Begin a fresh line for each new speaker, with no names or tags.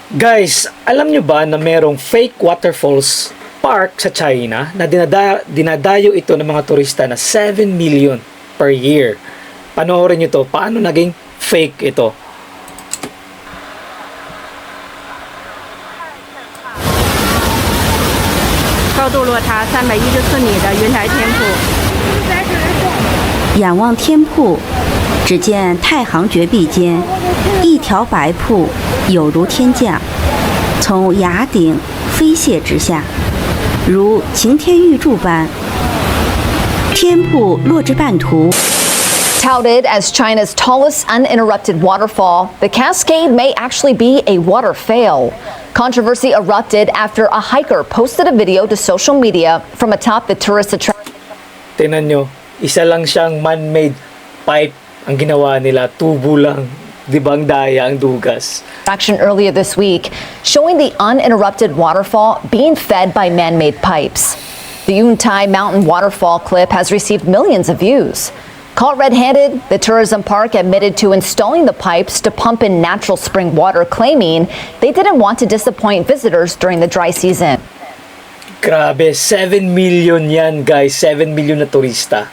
Guys, alam nyo ba na merong fake waterfalls park sa China na dinadayo ito ng mga turista na 7 million per year? Panoorin nyo to, paano naging fake ito?
"仰望天瀑，只见太行绝壁间，一条白瀑有如天降，从崖顶飞泻直下，如擎天玉柱般。天瀑落至半途。"
Touted as China's tallest uninterrupted waterfall, the cascade may actually be a water fail. Controversy erupted after a hiker posted a video to social media from atop the tourist attraction.
Tingnan nyo, isa lang siyang man-made pipe ang ginawa nila, tubo lang. Di ba ang daya, ang dugas?
Earlier this week, showing the uninterrupted waterfall being fed by man-made pipes. The Yuntai Mountain waterfall clip has received millions of views. Caught red-handed, the tourism park admitted to installing the pipes to pump in natural spring water, claiming they didn't want to disappoint visitors during the dry season.
Grabe, 7 million yan guys, 7 million na turista.